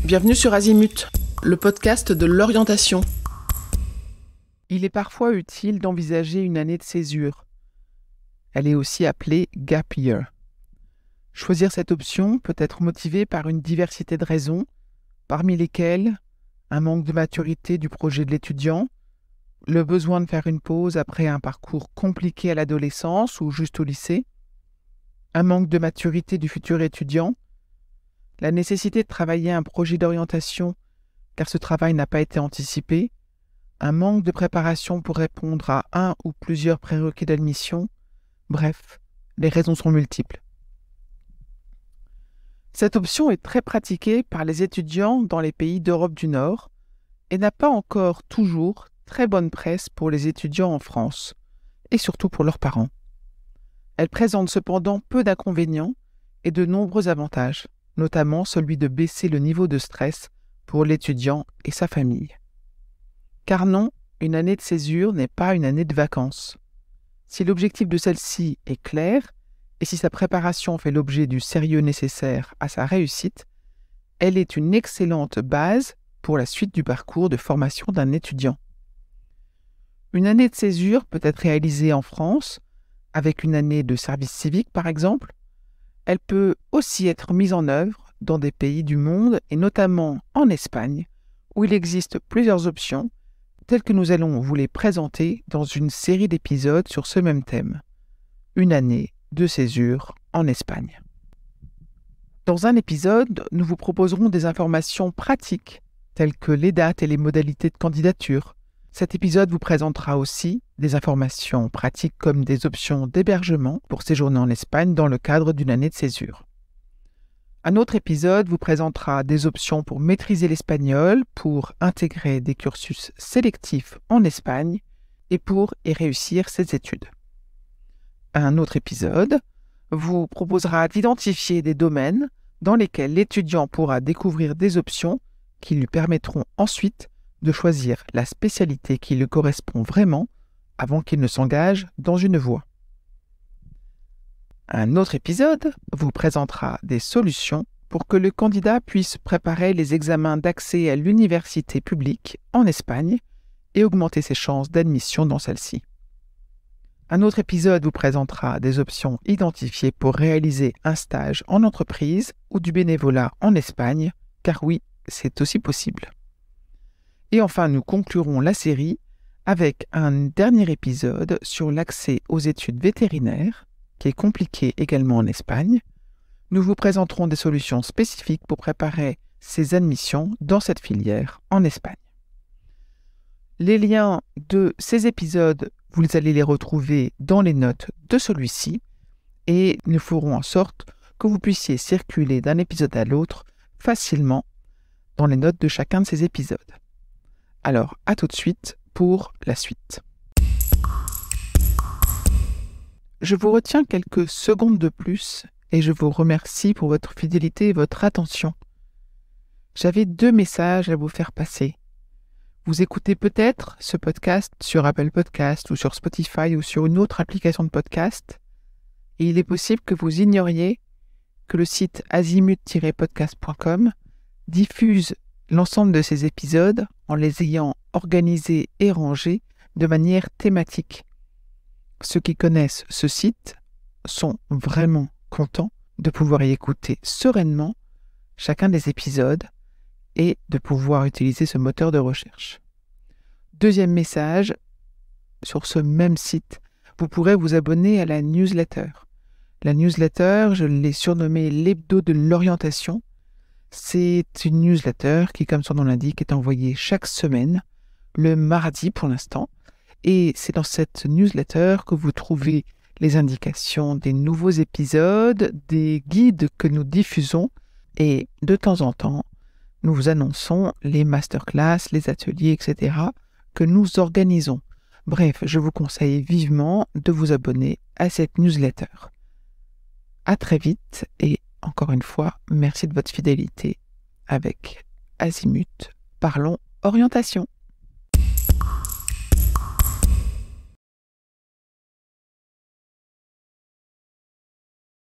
Bienvenue sur Azimut, le podcast de l'orientation. Il est parfois utile d'envisager une année de césure. Elle est aussi appelée Gap Year. Choisir cette option peut être motivé par une diversité de raisons, parmi lesquelles un manque de maturité du projet de l'étudiant, le besoin de faire une pause après un parcours compliqué à l'adolescence ou juste au lycée, un manque de maturité du futur étudiant, la nécessité de travailler un projet d'orientation car ce travail n'a pas été anticipé, un manque de préparation pour répondre à un ou plusieurs prérequis d'admission, bref, les raisons sont multiples. Cette option est très pratiquée par les étudiants dans les pays d'Europe du Nord et n'a pas encore toujours très bonne presse pour les étudiants en France, et surtout pour leurs parents. Elle présente cependant peu d'inconvénients et de nombreux avantages, notamment celui de baisser le niveau de stress pour l'étudiant et sa famille. Car non, une année de césure n'est pas une année de vacances. Si l'objectif de celle-ci est clair, et si sa préparation fait l'objet du sérieux nécessaire à sa réussite, elle est une excellente base pour la suite du parcours de formation d'un étudiant. Une année de césure peut être réalisée en France, avec une année de service civique par exemple. Elle peut aussi être mise en œuvre dans des pays du monde et notamment en Espagne, où il existe plusieurs options, telles que nous allons vous les présenter dans une série d'épisodes sur ce même thème. Une année de césure en Espagne. Dans un épisode, nous vous proposerons des informations pratiques, telles que les dates et les modalités de candidature. Cet épisode vous présentera aussi des informations pratiques comme des options d'hébergement pour séjourner en Espagne dans le cadre d'une année de césure. Un autre épisode vous présentera des options pour maîtriser l'espagnol, pour intégrer des cursus sélectifs en Espagne et pour y réussir ses études. Un autre épisode vous proposera d'identifier des domaines dans lesquels l'étudiant pourra découvrir des options qui lui permettront ensuite de choisir la spécialité qui lui correspond vraiment avant qu'il ne s'engage dans une voie. Un autre épisode vous présentera des solutions pour que le candidat puisse préparer les examens d'accès à l'université publique en Espagne et augmenter ses chances d'admission dans celle-ci. Un autre épisode vous présentera des options identifiées pour réaliser un stage en entreprise ou du bénévolat en Espagne, car oui, c'est aussi possible. Et enfin, nous conclurons la série avec un dernier épisode sur l'accès aux études vétérinaires, qui est compliqué également en Espagne. Nous vous présenterons des solutions spécifiques pour préparer ces admissions dans cette filière en Espagne. Les liens de ces épisodes, vous allez les retrouver dans les notes de celui-ci et nous ferons en sorte que vous puissiez circuler d'un épisode à l'autre facilement dans les notes de chacun de ces épisodes. Alors, à tout de suite pour la suite. Je vous retiens quelques secondes de plus et je vous remercie pour votre fidélité et votre attention. J'avais 2 messages à vous faire passer. Vous écoutez peut-être ce podcast sur Apple Podcast ou sur Spotify ou sur une autre application de podcast et il est possible que vous ignoriez que le site azimut-podcast.com diffuse l'ensemble de ces épisodes en les ayant organisés et rangés de manière thématique. Ceux qui connaissent ce site sont vraiment contents de pouvoir y écouter sereinement chacun des épisodes et de pouvoir utiliser ce moteur de recherche. Deuxième message, sur ce même site, vous pourrez vous abonner à la newsletter. La newsletter, je l'ai surnommée l'hebdo de l'orientation. C'est une newsletter qui, comme son nom l'indique, est envoyée chaque semaine, le mardi pour l'instant. Et c'est dans cette newsletter que vous trouvez les indications des nouveaux épisodes, des guides que nous diffusons et de temps en temps, nous vous annonçons les masterclass, les ateliers, etc. que nous organisons. Bref, je vous conseille vivement de vous abonner à cette newsletter. À très vite et encore une fois, merci de votre fidélité avec Azimut. Parlons orientation.